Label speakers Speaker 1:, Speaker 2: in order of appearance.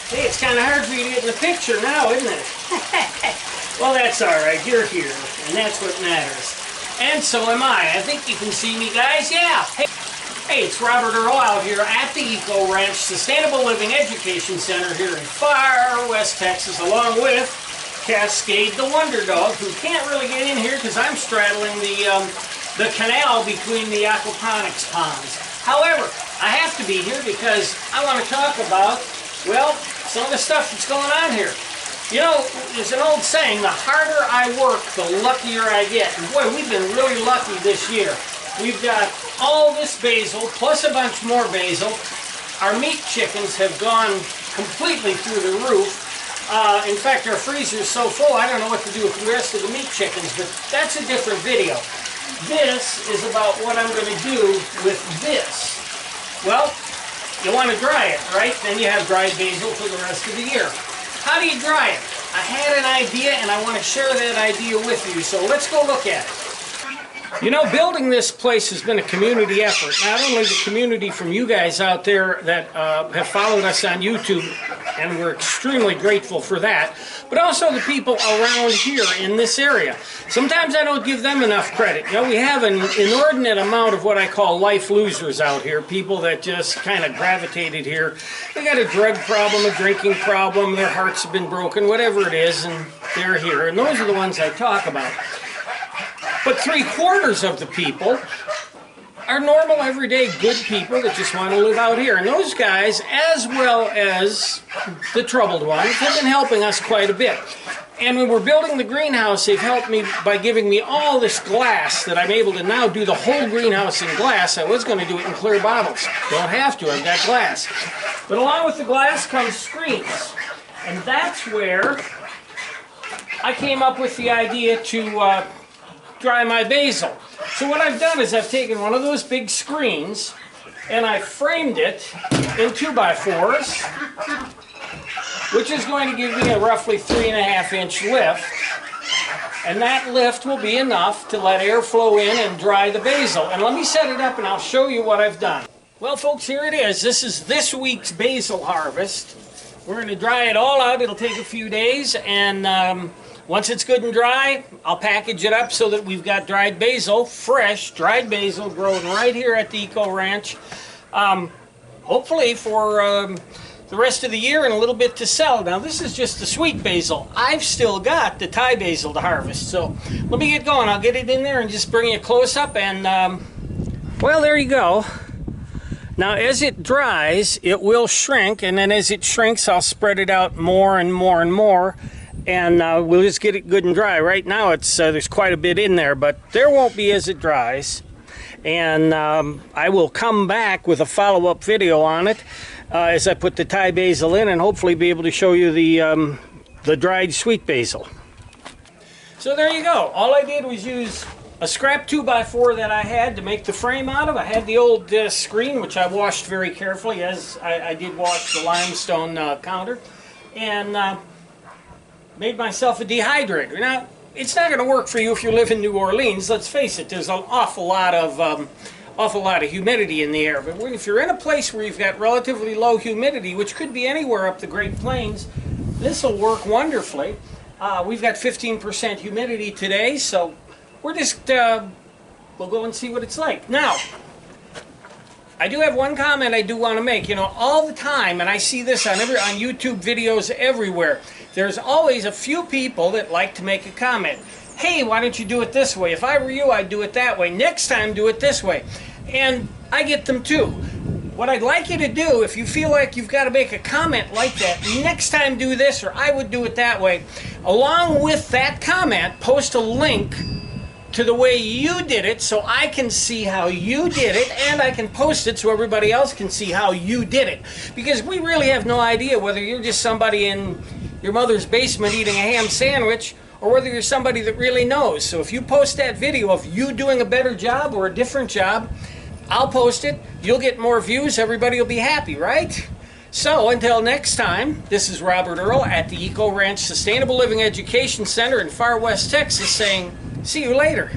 Speaker 1: Hey, it's kind of hard for you to get in the picture now, isn't it? Well, that's all right. You're here, and that's what matters. And so am I. I think you can see me, guys. Yeah. Hey, it's Robert Earl out here at the Eco Ranch Sustainable Living Education Center here in far west Texas, along with Cascade the Wonder Dog, who can't really get in here because I'm straddling the canal between the aquaponics ponds. However, I have to be here because I want to talk about, well, some of the stuff that's going on here. You know, there's an old saying, the harder I work, the luckier I get. And boy, we've been really lucky this year. We've got all this basil, plus a bunch more basil. Our meat chickens have gone completely through the roof. In fact, our freezer's so full, I don't know what to do with the rest of the meat chickens, but that's a different video. This is about what I'm going to do with this. Well, you want to dry it, right? Then you have dried basil for the rest of the year. How do you dry it? I had an idea and I want to share that idea with you, so let's go look at it. You know, building this place has been a community effort. Not only the community from you guys out there that have followed us on YouTube, and we're extremely grateful for that, but also the people around here in this area. Sometimes I don't give them enough credit. You know, we have an inordinate amount of what I call life losers out here, people that just kind of gravitated here. They got a drug problem, a drinking problem, their hearts have been broken, whatever it is, and they're here. And those are the ones I talk about. But 3/4 of the people are normal, everyday, good people that just want to live out here. And those guys, as well as the troubled ones, have been helping us quite a bit. And when we're building the greenhouse, they've helped me by giving me all this glass that I'm able to now do the whole greenhouse in glass. I was going to do it in clear bottles. Don't have to, I've got glass. But along with the glass comes screens. And that's where I came up with the idea to dry my basil. So what I've done is I've taken one of those big screens and I framed it in 2x4s, which is going to give me a roughly 3.5-inch lift. And that lift will be enough to let air flow in and dry the basil. And let me set it up and I'll show you what I've done. Well, folks, here it is. This is this week's basil harvest. We're going to dry it all out. It'll take a few days, and once it's good and dry, I'll package it up so that we've got dried basil, fresh dried basil growing right here at the Eco Ranch. Hopefully for the rest of the year and a little bit to sell. Now this is just the sweet basil. I've still got the Thai basil to harvest. So let me get going. I'll get it in there and just bring you a close up, and well, there you go. Now as it dries, it will shrink, and then as it shrinks, I'll spread it out more and more and more. And we'll just get it good and dry. Right now it's there's quite a bit in there, but there won't be as it dries. And I will come back with a follow-up video on it as I put the Thai basil in, and hopefully be able to show you the dried sweet basil. So there you go. All I did was use a scrap 2x4 that I had to make the frame out of. I had the old screen, which I washed very carefully, as I did wash the limestone counter, and made myself a dehydrator. Now, it's not going to work for you if you live in New Orleans. Let's face it, there's an awful lot of humidity in the air. But if you're in a place where you've got relatively low humidity, which could be anywhere up the Great Plains, this will work wonderfully. We've got 15% humidity today, so we're just we'll go and see what it's like. Now, I do have one comment I do want to make. You know, all the time, and I see this on YouTube videos everywhere, there's always a few people that like to make a comment. Hey, why don't you do it this way? If I were you, I'd do it that way. Next time, do it this way. And I get them too. What I'd like you to do, if you feel like you've got to make a comment like that, next time do this, or I would do it that way. Along with that comment, post a link to the way you did it so I can see how you did it, and I can post it so everybody else can see how you did it. Because we really have no idea whether you're just somebody in your mother's basement eating a ham sandwich, or whether you're somebody that really knows. So if you post that video of you doing a better job or a different job, I'll post it, you'll get more views, everybody will be happy, right? So until next time, this is Robert Earl at the Eco Ranch Sustainable Living Education Center in far west Texas saying, see you later.